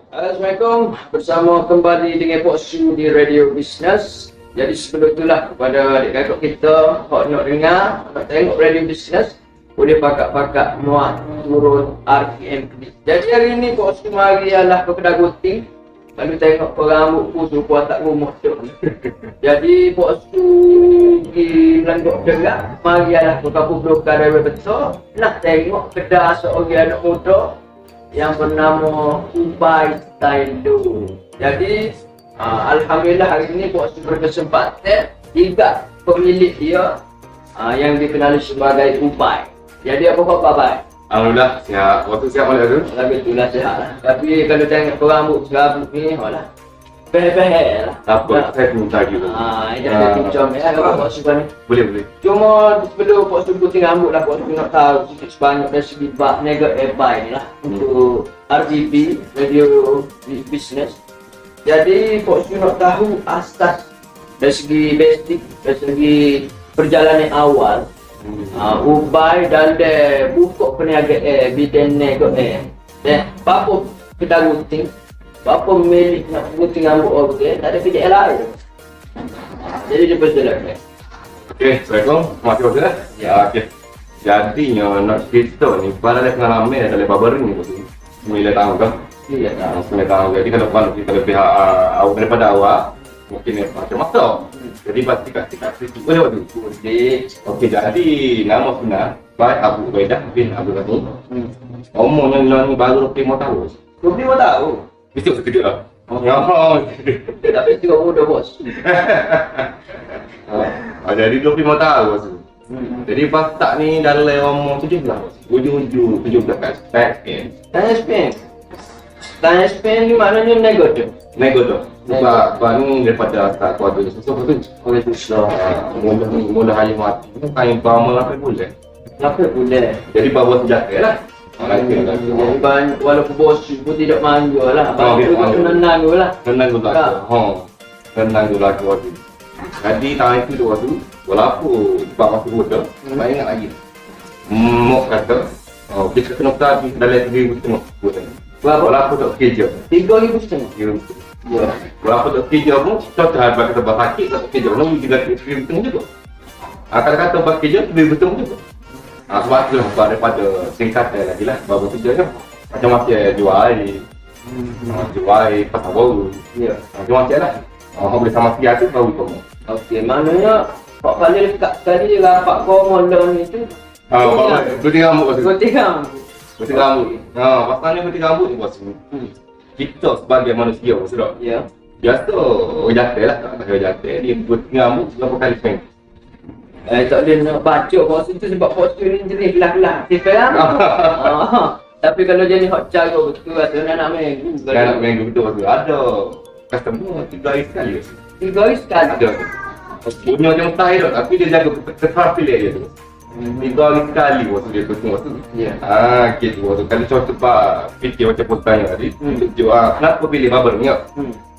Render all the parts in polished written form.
Assalamualaikum, bersama kembali dengan Pok Su di Radio Business. Jadi sebelum itulah kepada adik kakak kita hok nak dengar, nak tengok Radio Business, boleh pakak-pakak muat turun RPM klik. Jadi hari ni Pok Su mari ialah ke kedai gunting. Lalu tengok rambut ku suruh tak rumah tu. Jadi Pok Su pergi Melanggok Derak, mari ialah ke Kampung Blokar Raya Betul. Nak tengok kedai seorang anak muda yang bernama Ubay Style. Jadi alhamdulillah hari ini Pok Su berkesempatan tiga pemilik dia yang dikenali sebagai Ubay. Jadi apa khabar Bay? Alhamdulillah sihat. Waktu sihat balik tu? Alhamdulillah sihat lah. Tapi kalau tengok rambut serabut ni, walah peh-peh lah. Tak apa, saya minta juga. Ini ada pincang ya kalau Pok Su ni. Boleh. Cuma sebelum Pok Su gunting rambut lah, Pok Su nak tahu sikit sebanyak dari segi bab niaga Ubay ni lah untuk RGB Radio Business. Jadi Pok Su nak tahu asas dari segi basic, dari segi perjalanan awal. Ubay dan dia buka perniagaan bidang niaga apa kedai gunting, apa milik nak gunting rambut orang, tak ada kerja lain. Jadi dia berjalan. Okey, Assalamualaikum. Terima kasih. Ya, okey. Jadi nak cerita ni, pada ada pengalaman dalam barber ni tu. 9 tahun kan? Iya tak. 9 tahun. Jadi kalau kita lebih daripada awal, mungkin macam-macam. Jadi pasti kat situ boleh waktu. Okey, jadi nama sebenar Baik Abu Ubaidah bin Abdul Ghani. Umurnya ni baru 25 tahun. 25 tahun. Mesti sekejap lah. Tapi juga muda bos. Jadi 25 tahun tu. Jadi pastak ni dalam umur 17. Ujung-ujung 17 kat Spain. Tanya Spain ni maknanya nego tu. Nego tu. Sebab ni daripada start keluarga dia susah tu. Oleh tu susah. Mula hanya mati. Kain pama 8 bulan. 8 bulan. Jadi bawa senjata lah. Banyak walaupun bos pun tidak manja lah. Banyak tu nenang tu lah. Tenang tu lah. Tenang tu lah keluarga. Jadi tahun itu tu waktu walaupun sebab masih muda, saya ingat lagi. Mok kata, kita kena pergi dalam 3,500 buat ni. Walaupun tak kerja. 3,500. Ya. Walaupun tak kerja pun, kita terhadap kata sakit tak kerja. Lalu juga 3,500 juga. Kata-kata buat kerja 3,500 juga. Sebab tu lah daripada singkatan lagi lah. Bahawa kerja kan macam macam jual air. Jual air pasal baru. Ya. Macam-macam lah. Orang boleh sama siap tu baru kamu. Okey, maknanya Pak Khalil dekat tadi rapat komodon itu. Gunting rambut pasal. Gunting rambut. Gunting rambut. Pasalnya gunting rambut ni bos. Kita sebagai manusia sudah. Ya. Biasa orang jantan lah, tak pakai jantan. Dia gunting rambut berapa kali seminggu. Tak boleh nak baca bos itu sebab bos tu ni jenis kelah-kelah. Sekarang. Tapi kalau jadi hot cara betul rasanya nak minggu. Nak minggu betul betul. Ada customer 3 hari sekali. 3 hari sekali. Ada. Punya macam tahi tu, tapi dia jaga tetapi dia tu. 3 hari sekali waktu dia tu semua tu. Ya. Gitu waktu kalau contoh pak fikir macam pun tanya tadi. Kenapa pilih barber ni?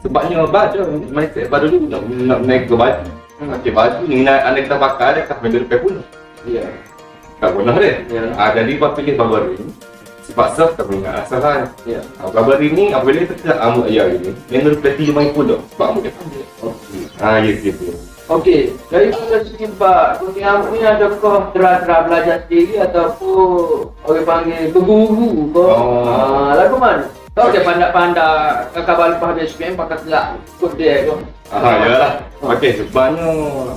Sebabnya baca mindset baru dulu nak naik ke baju. Okey, baju ni anak kita pakai ada kat benda depan pun. Ya. Tak benar dia. Ya. Jadi pak pilih barber ni. Sebab sah tak ingat asal kan. Ya. Barber ini apabila kita rambut ayah ini, yang berpeti main pun dah. Sebab rambut dia panjang. Okey. Ya gitu. Okey, dari segi Pak gunting rambut ni adakah terang-terang belajar sendiri ataupun orang panggil berguru ke? Lagu mana? Kau dia pandai-pandai kakak balipah dia SPM pakai telak ikut dia tu. Yalah. Okey, sebabnya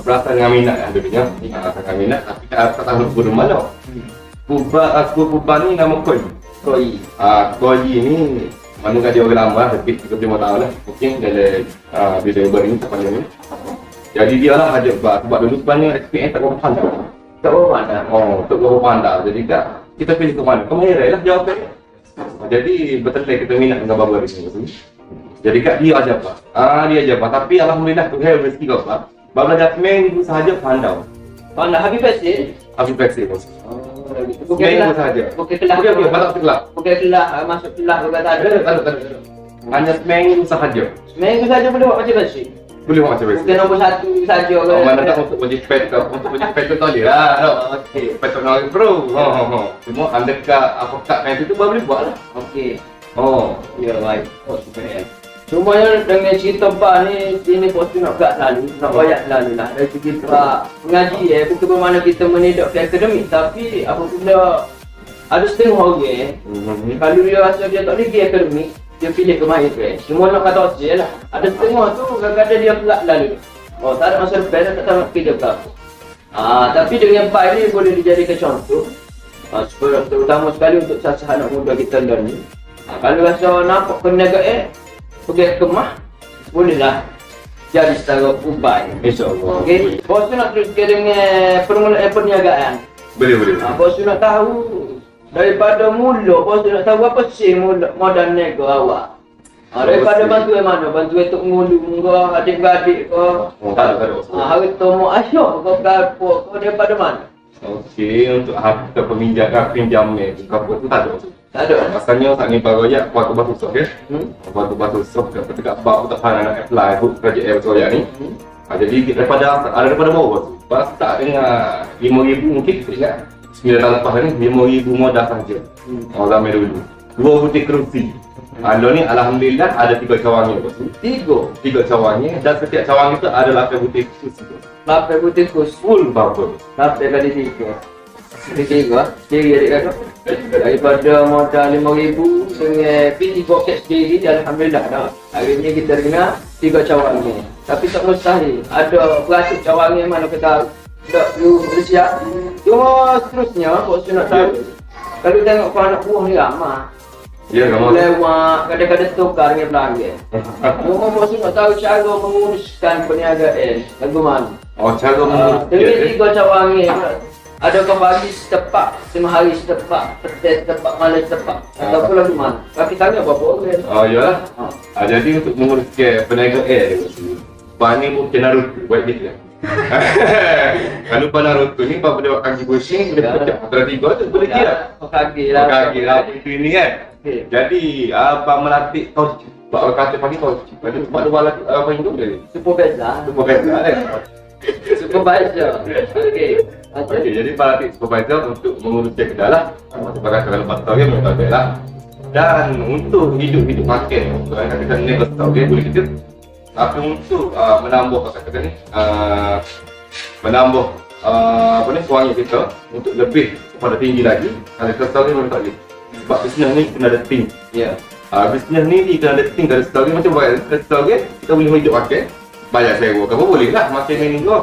berasal dengan minat lah dulunya. Dengan minat tapi tak tahu guru mana. Puba ni nama Koi. Koi ni mana kan dia orang lama lebih 35 tahun lah. Mungkin dalam bidang barber ni tak pandai ni. Jadi dia lah ada sebab dulu sebenarnya SPM tak berapa pandai. Tak berapa pandai? Tak berapa pandai. Jadi kak, kita pilih ke mana? Kemahiran lah jawapannya. Jadi betul kita minat dengan barber ni. Jadi kak dia aja apa? Dia aja apa. Tapi alhamdulillah Tuhan rezeki kau apa? Barber Jasmine sahaja pandai. Pandai habis pasti? Habis vaksin bos. Bukan kelah sahaja. Bukan kelah. Okey, balak kelah. Bukan kelah masuk kelah bukan tak ada. Tak. Hanya seminggu sahaja. Seminggu saja boleh buat macam basi. Boleh buat macam biasa. Bukan nombor 1 saja kan. Mana tak untuk bagi pet ke, untuk bagi pet tu dia lah. Okey. Pet tu nak pro. Cuma anda kat apa kat main tu baru boleh buat lah. Okey. Oh, Ya, baik. Oh, super. Semuanya dengan cerita Pak ni, sini bos tu nak gak selalu, nak bayar selalu lah. Dari segi Pak mengaji bukan bermakna kita menidok ke akademik, tapi apabila ada setengah orang kalau dia rasa dia tak boleh pergi akademik, dia pilih ke mahir ke. Semua nak kata okey lah. Ada setengah tu kadang-kadang dia pelak lalu. Oh, tak ada masa depan, tak tahu nak pergi dia berapa. Tapi dengan Pak ni boleh dijadikan contoh. Terutama sekali untuk sasaran anak muda kita ni. Kalau rasa nampak perniagaan, pergi kemah, bolehlah jadi setara ubai. InsyaAllah. Okey, bos tu nak teruskan dengan permulaan perniagaan. Boleh. Bos tu nak tahu daripada mula, bos tu nak tahu apa sih modal nego awak. Daripada bantuan mana? Bantuan untuk ngulu ke, adik-beradik ke? Tak ada. Harta mak ayah ke, berapa ke, daripada mana? Okey, untuk harta pinjaman apa tu tak ada. Tak ada. Asalnya tak ni baroyak waktu batu sok ke. Waktu batu sok dapat dekat bab tak pandai nak apply untuk kerajaan baroyak ni. Jadi daripada bawah tu. Pas tak dengar 5,000 mungkin kita ingat 9 tahun lepas ni 5,000 modal saja. Orang ramai dulu. 2 butik kerusi. Alo ni alhamdulillah ada 3 cawangnya bos. 3 cawangnya dan setiap cawang itu ada 8 butik kerusi. 8 butik khusus. Full bubble. 8 kali 3. Segi adik kakak. Daripada modal 5,000 dengan PT poket sendiri, alhamdulillah dah. Hari ni kita dengar 3 cawang ni. Tapi tak mustahil. Ada peratus cawang ni mana kita tak perlu bersiap. Cuma seterusnya, bos nak tahu. Kalau tengok anak buah ni ramah. Ya, ramah. Lewat, kadang-kadang tukar dengan pelanggan. Cuma bos nak tahu cara menguruskan perniagaan. Bagaimana? Oh, cara mengurus. Dengan 3 cawang ni. Adakah bagi setepak, setengah hari setepak, petai setepak, malam setepak, ataupun lagu mana? Kaki tangan berapa orang? Oh, iyalah. Jadi untuk menguruskan perniagaan Pak ni mungkin Naruto buat gitu kan. Kalau Pak Naruto ni Pak boleh buat kaki pusing, boleh pecah antara 3 tu boleh kira. Kaki lah. Kaki lah itu ini kan. Jadi Pak melatih kau Pak kata pagi kau. Lepas tu Pak luar latih apa itu boleh. Supervisor. Supervisor kan. Supervisor. Okey, jadi Pak latih supervisor untuk menguruskan kedai lah. Sebagai kalau 4 tahun dia boleh lah. Dan untuk hidup makan, kalau kata ni besar dia boleh kita. Tapi untuk menambah kata ni, menambah apa ni suami kita untuk lebih pada tinggi lagi. Kalau kita tahu ni memang tak boleh. Sebab bisnes ni kena ada team. Ya. Bisnes ni kena ada team. Kalau story macam buat story kita boleh hidup makan. Bayar sewa ke apa boleh lah makan ni juga.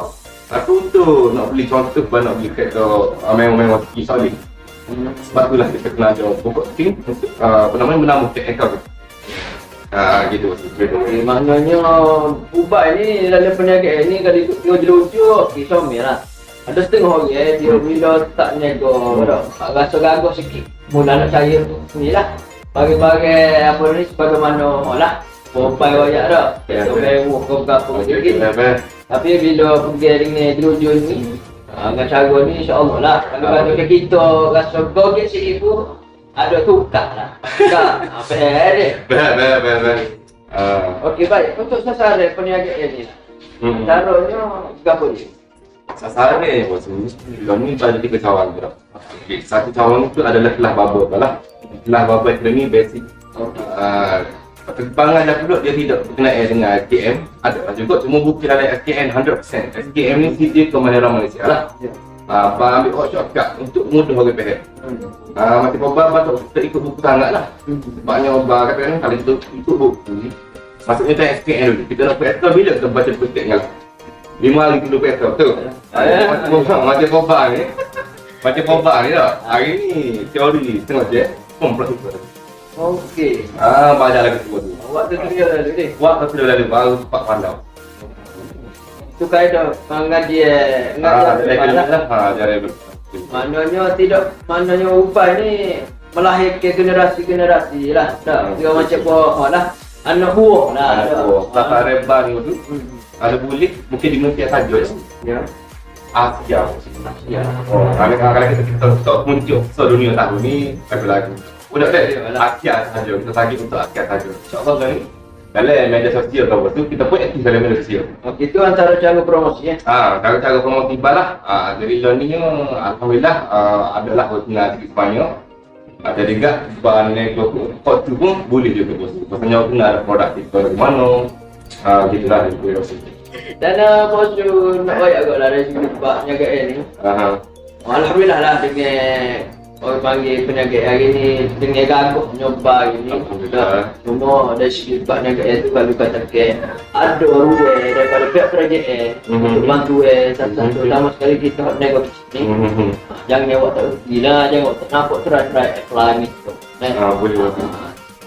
Tapi untuk nak beli contoh, nak beli kereta memang kisah ni. Sebab itulah kita kena ada pokok team untuk apa namanya menambah teknikal. Gitu. Maknanya ubah ni dalam perniagaan ni kalau ikut dia jelujuk, kisah merah. Ada setengah orang dia bila tak niaga, rasa gagah sikit. Mula nak cari ni lah. Bagi-bagi apa ni sebagaimana lah. Pompai banyak dah. Kita mewah ke berapa sikit. Tapi bila pergi dengan jelujuk ni, dengan cara ni insyaAllah lah. Kalau kita rasa goget sikit pun, ada tukar lah. Tukar. Apa dia? Baik. Okey, baik. Untuk sasaran perniagaan ni, caranya berapa ni? Sasaran ni bos ni ada 3 cawang je. Satu cawang itu adalah kelas bubble lah. Kelas bubble ni basic. Perkembangan dah pula dia tidak berkenaan dengan SKM. Ada juga cuma bukan dalam SKM 100%. SKM ni sisi ke mana Malaysia lah. Abang ambil workshop kat untuk mudah orang faham. Macam Abang tak kita ikut buku sangat lah. Sebabnya Abang kata kan kalau kita ikut buku maksudnya tak SKM dulu. Kita nak praktikal bila kita baca buku tinggal 5 hari dulu praktikal betul? Macam Abang ni. Macam Abang ni tak? Hari ni teori setengah je. Praktikal. Okey. Banyak lagi semua tu. Awak tu kerja lalu ni? Waktu sudah lalu baru cepat pandang. Itu kaedah pengajian lah. Maknanya ubah ni melahirkan generasi-generasi lah. Tak, dia macam buah lah. Anak buah lah. Kakak reban tu kalau boleh mungkin di Malaysia saja ya. Asia. Kalau kita tak muncul dunia tahun ni lagu-lagu. Udah Asia saja, kita bagi untuk Asia saja. InsyaAllah ni dalam media sosial ke apa tu, kita pun aktif dalam media sosial. Itu antara cara promosi ya? Cara promosi lah. Jadi learning nya alhamdulillah adalah berguna sikit sebanyak. Ada juga bahan yang kau tu pun boleh juga bos. Maksudnya aku nak ada produk kita dari mana. Gitulah dia boleh rasa. Dan bos tu nak baik agak lah dari segi baknya ke ni. Alhamdulillah lah dengan orang panggil peniaga hari ni dengan gagah nyoba hari ni. Cuma dari segi baknya ke tu kalau kata ke ada ruang daripada pihak kerajaan untuk bantu satu-satu. Lama sekali kita nak nego ni. Jangan awak tak gila, jangan awak tak nampak try apply ni. Boleh.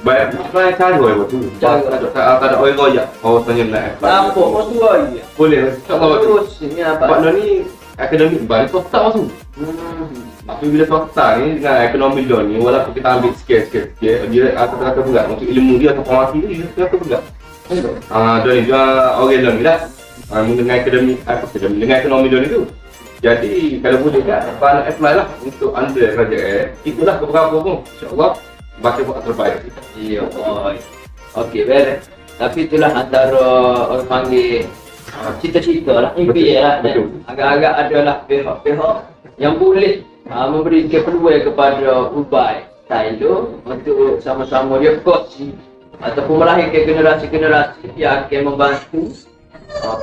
Baik, apa cara tu? Tak ada orang royak. Oh, tanya nak apply. Nampak bos tu ai. Boleh. Tak tahu. Terus ni apa? Pak ni akademik baik swasta masuk. Tapi bila swasta ni dengan ekonomi law ni walaupun kita ambil sikit-sikit dia kata berat untuk ilmu dia atau formasi dia kata berat. Dan juga orang law ni lah dengan akademik dengan ekonomi law ni tu. Jadi kalau boleh kan nak apply lah untuk under kerajaan. Itulah keberapa pun insya-Allah baca buat terbaik. Iya boy. Okey beres. Tapi itulah antara orang panggil cita-cita lah, impi lah. Agak-agak adalah pihak-pihak yang boleh memberi keperluan kepada Ubay Thailand untuk sama-sama dia kongsi ataupun melahirkan generasi-generasi yang akan membantu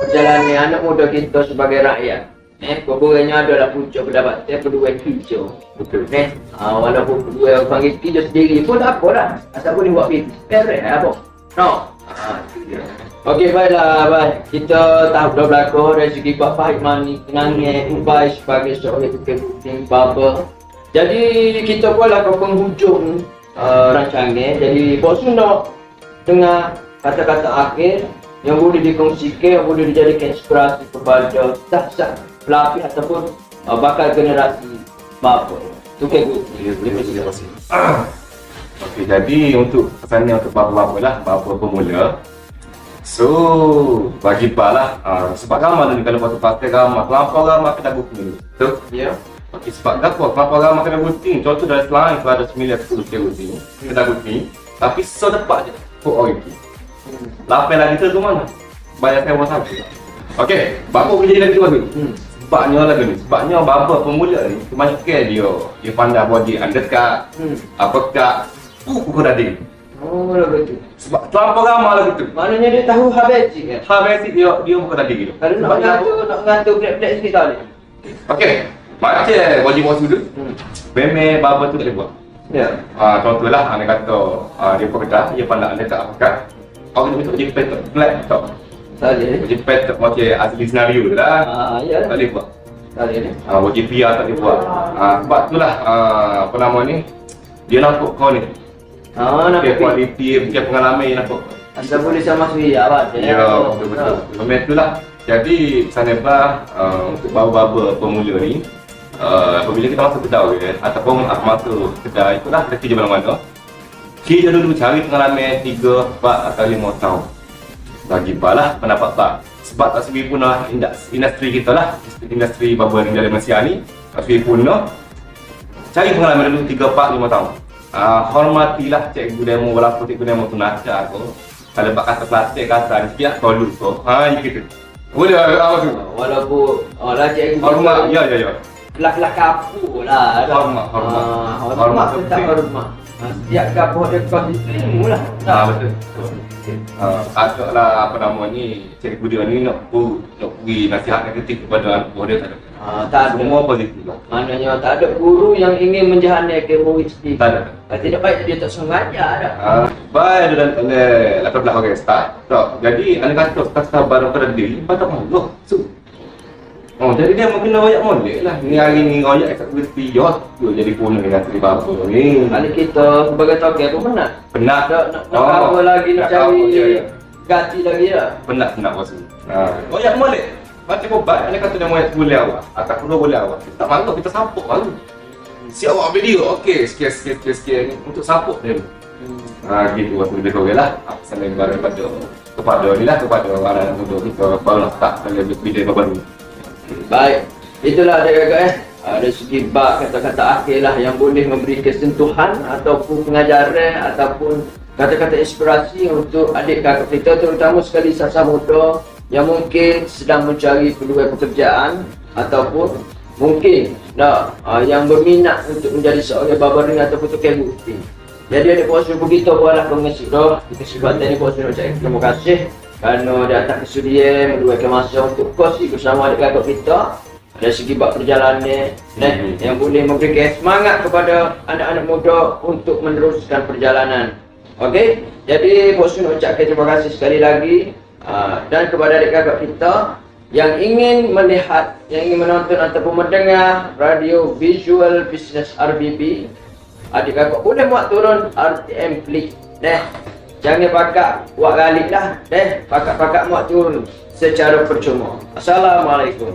perjalanan anak muda kita sebagai rakyat. Keburangnya adalah punca pendapatan peluang hijau. Betul. Walaupun peluang orang panggil hijau sendiri pun tak apa lah. Asal boleh buat bisnes. Peres apa? No. Okey, baiklah baik. Kita tahu dah berlaku dari segi Pak Fahid Mani kenangnya Ubay sebagai seorang tukang gunting barber. Jadi kita pun lah ke penghujung rancangan. Jadi bos nak dengar kata-kata akhir yang boleh dikongsikan, yang boleh dijadikan inspirasi kepada sah-sah pelapis ataupun bakal generasi barber. Tukang gunting. Terima kasih. Okey, jadi untuk pesannya untuk barber-barber lah, barber pemula. So, bagi lah, sebab ramai tadi kalau waktu pakai ramai, terlampau ramai kena gunting. Betul? Ya. Okey, sebab apa? Terlampau ramai kena gunting. Contoh dari selain kalau ada 9-10 kena gunting, kena gunting. Tapi sedepak je, kok orang itu. Lapel lagi tu mana? Bayar sewa saja. Okey, barber kerja lagi tu bagus. Sebabnya lagi ni, sebabnya barber pemula ni, kebanyakan dia pandai buat dia undercut, uppercut, pukul daging. Oh, lah betul. Sebab terlampau ramai lah gitu. Maknanya dia tahu habis kan? Habis dia bukan tadi gitu. Kalau nak ngatur black sikit tadi. Okey. Macam wajib buat sudu. Memang barber tu tak boleh buat. Ya. Contohlah anda kata dia pekerja, dia pandai anda tak apakah. Orang ni untuk jadi petok black tak. Tadi. Jadi petok macam asli senario tu lah. Ya. Tak boleh buat. Tadi ni. Wajib PR tak boleh buat. Sebab itulah apa nama ni, dia nampak kau ni. Dia kualiti, dia pengalaman yang nampak. Anda boleh sama sendiri awak. Ya, betul-betul. Memang itulah. Jadi, sanabah untuk barber pemula ni, apabila kita masuk kedai ataupun masuk kedai, itulah kita kerja mana-mana. Kita dulu cari pengalaman 3, 4 atau 5 tahun. Bagi balah pendapat tak. Sebab tak segi pun industri kita lah, industri barber di Malaysia ni, tak segi pun cari pengalaman dulu 3, 4, 5 tahun. Hormatilah cikgu demo walaupun cikgu demo tu nak aku. Kalau bak kata plastik kata ni biar kau dulu. Gitu. Boleh apa tu? Walaupun lah cikgu hormat, ya. Kelak-kelak kapu lah. Hormat tetap hormat. Setiap kapu dia konsisten lah. Betul. Agaklah apa nama ni, cikgu dia ni nak beri nasihat negatif kepada anak buah dia tak ada. Tak ada. Semua positif lah. Maknanya tak ada guru yang ingin menjahannamkan murid sendiri. Tak ada. Tidak baik dia tak sengaja dah. Baik dan latar belakang orang start. Jadi anda kata start barang pada diri pada malu. Jadi dia mungkin royak molek lah. Ni hari ni royak kat berhenti jauh tu jadi punah dengan seri bapa ni. Kali kita sebagai token pun penat. Penat. Nak apa lagi nak cari ganti lagi lah. Penat bos. Royak molek. Macam obat, anda kata dia mau boleh awak ataupun boleh awak. Kita tak malu, kita sampuk malu. Si awak video, okey, sekian untuk sampuk dia. Gitu waktu dia kau lah. Saling barang kepada ni lah, kepada orang untuk kita baru start kali video baru. Baik, itulah dia kakak Ada segi bab kata-kata akhir lah yang boleh memberi kesentuhan ataupun pengajaran ataupun kata-kata inspirasi untuk adik kakak kita, terutama sekali sasa muda yang mungkin sedang mencari peluang pekerjaan ataupun mungkin yang berminat untuk menjadi seorang barbering ataupun tukang gunting. Jadi adik puasa begitu buatlah pengisi dah. Kesempatan ni puasa nak cakap terima kasih kerana datang ke studio meluangkan masa untuk kongsi bersama adik-adik kita dari segi bab perjalanan yang boleh memberikan semangat kepada anak-anak muda untuk meneruskan perjalanan. Okey, jadi puasa nak ucapkan terima kasih sekali lagi dan kepada adik-adik kita yang ingin melihat, yang ingin menonton ataupun mendengar radio Visual Business RBB, adik-adik boleh buat turun RTM Klik. Jangan pakak buat galik lah. Pakak-pakak buat turun secara percuma. Assalamualaikum.